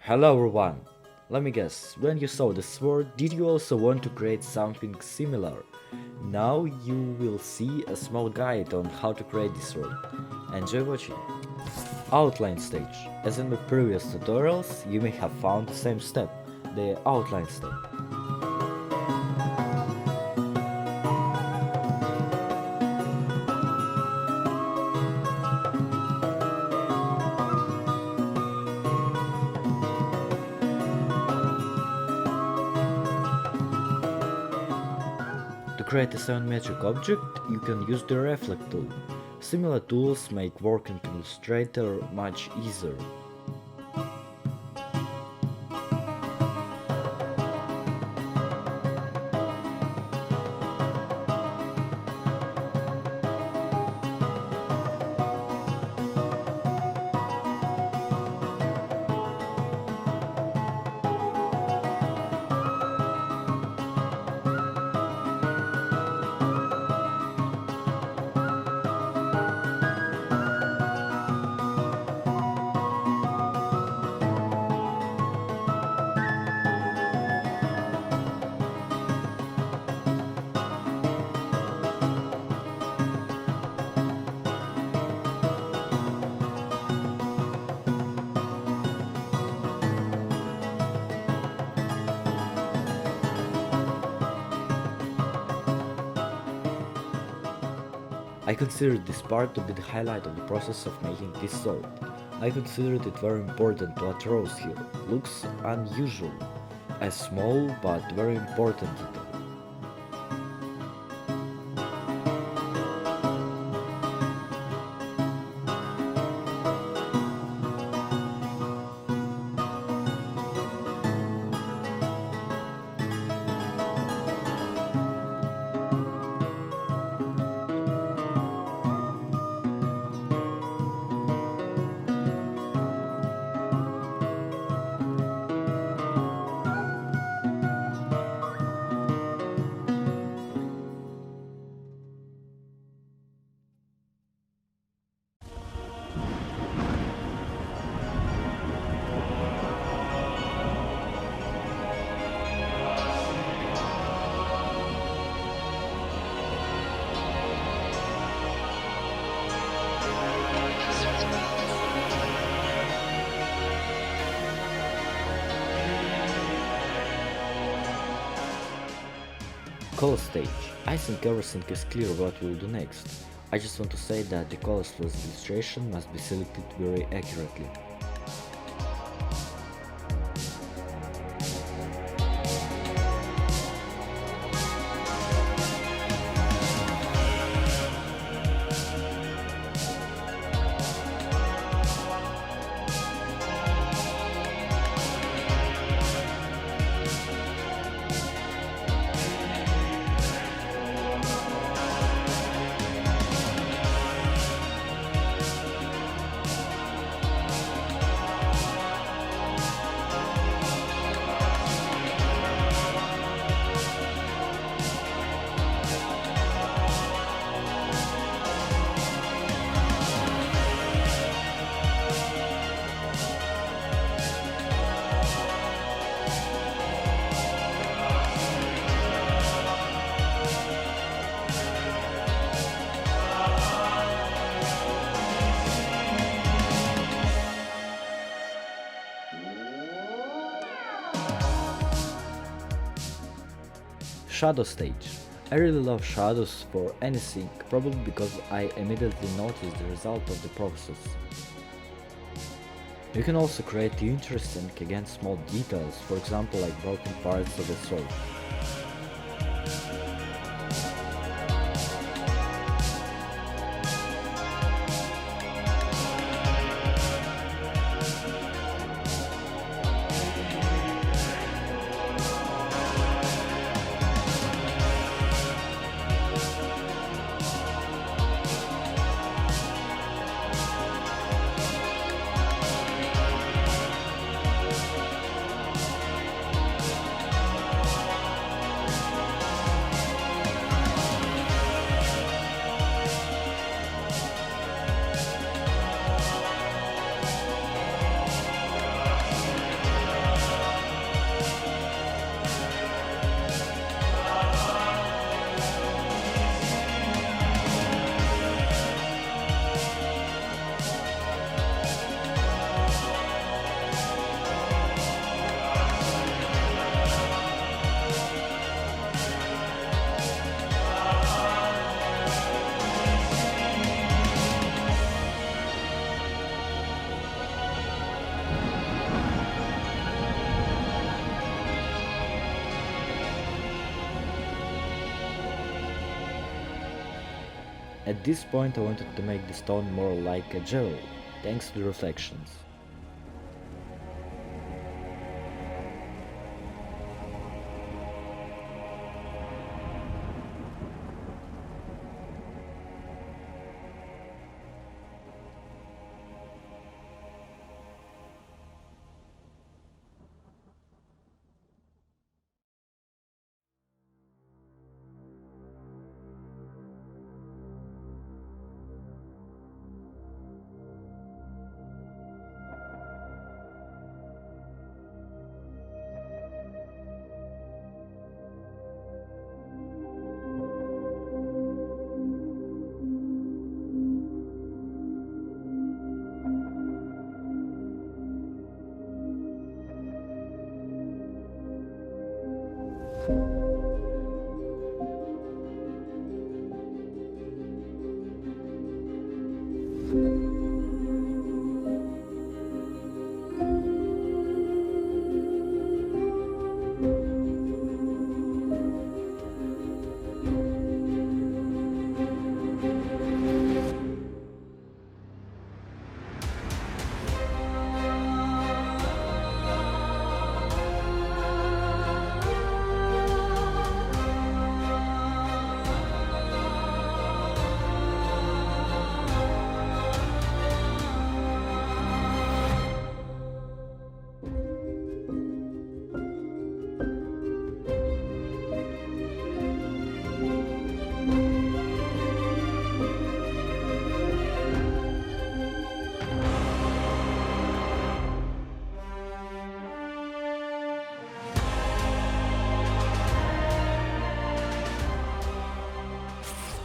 Hello everyone! Let me guess, when you saw the sword, did you also want to create something similar? Now you will see a small guide on how to create this sword. Enjoy watching! Outline stage. As in the previous tutorials, you may have found the same step, the outline step. To create a 7-metric object, you can use the Reflect tool. Similar tools make working in Illustrator much easier. I considered this part to be the highlight of the process of making this sword. I considered it very important to add rose here. Looks unusual. A small but very important detail. Color stage. I think everything is clear what we'll do next. I just want to say that the colors for this illustration must be selected very accurately. Shadow stage. I really love shadows for anything, probably because I immediately notice the result of the process. You can also create interesting against small details, for example like broken parts of the sword. At this point I wanted to make the stone more like a jewel, thanks to the reflections.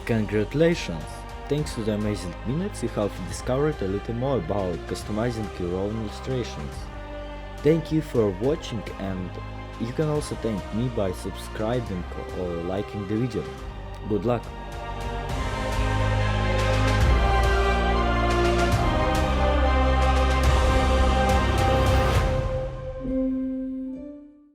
Congratulations! Thanks to the amazing minutes you have discovered a little more about customizing your own illustrations. Thank you for watching, and you can also thank me by subscribing or liking the video. Good luck!